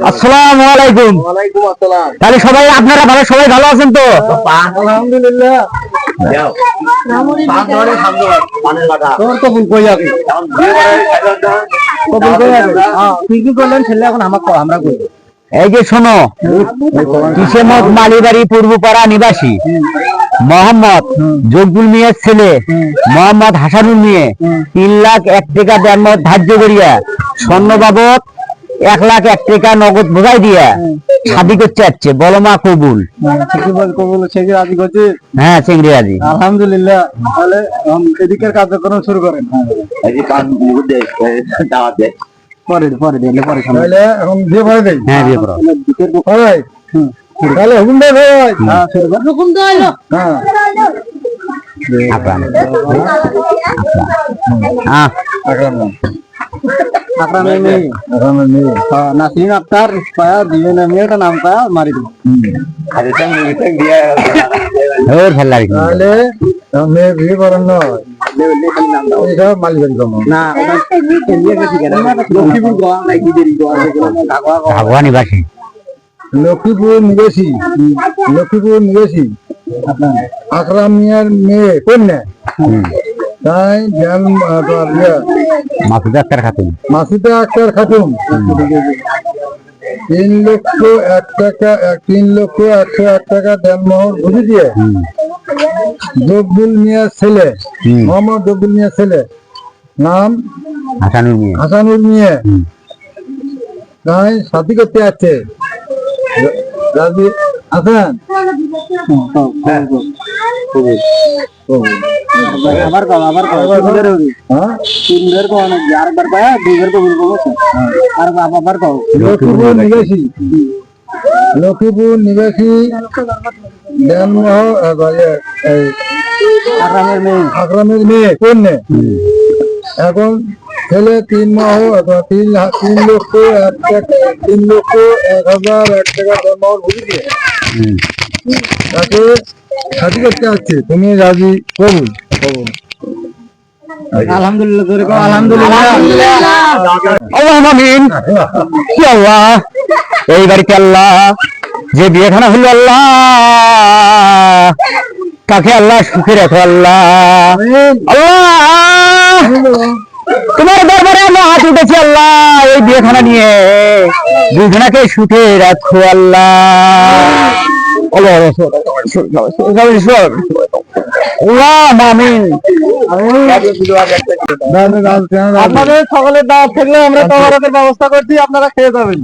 আসসালামু আলাইকুম। ওয়ালাইকুম আসসালাম। তাহলে সবাই আপনারা ভালো, সবাই ভালো আছেন তো? আলহামদুলিল্লাহ। এই যে শোনো, কিসেমত মালিবাড়ি পূর্বপাড়া নিবাসী মোহাম্মদ জকবুল মিয়ার ছেলে মোহাম্মদ হাসানুল মিয়া 3,01,000 টাকা দেন ধার্য করিয়া স্বর্ণ বাবদ 1,01,000 টাকা নগদ বোঝাই দিয়া শাদি করতে যাচ্ছে। বলো মা কবুল? কবুল চেংড়ি রাজি করছে। হ্যাঁ, চেংড়ি রাজি। আলহামদুলিল্লাহ। তাহলে এদিকের কার্যক্রম শুরু করেন। পরে এখন বিয়ে করে দেয়। হ্যাঁ, বিয়ে করো। তাহলে হুকুম দেয় ভাই। হুকুম তো হইলো। হ্যাঁ, আকরাম। নাসরিন আক্তার পায়া দুজনে মেয়েটা নাম পায়া মারি দিল। তাহলে মেয়ে বিয়ে করেন নয়, মালিক না নিবাসী লক্ষ্মীপুর নিবাসী আকরাম মিয়ার মেয়ে কন্যা তাই মাসুদা আক্তার খাতুন 3,01,000 টাকা দেনমোহর বুঝে দিয়ে জকবুল মিয়ার ছেলে মোহাম্মদ জকবুল মিয়ার ছেলে নাম হাসানুল মিয়া তাই শাদি করতে যাচ্ছে। রাজি আছেন? লক্ষ্মীপুর নিবাসী আকরামের মেয়ে কন্যা এখন ছেলে 3 মাহ অথবা 3,01,000 টাকা দেনমোহর বুঝে দিয়ে তাকে শাদি করতে আসছে। তুমি রাজি? কবুল। আলহামদুলিল্লাহ। এই বাড়িতে আল্লাহ যে বিয়েখানা হলো আল্লাহ তাকে আল্লাহ সুখে রাখো আল্লাহ। তোমার দরবারে আমরা হাত উঠেছি আল্লাহ, এই বিয়েখানা নিয়ে দুজনাকে সুখে রাখো আল্লাহ। আপনাদের সকলের দাওয়াত থাকলে আমরা তহরতের ব্যবস্থা করছি, আপনারা খেয়ে যাবেন।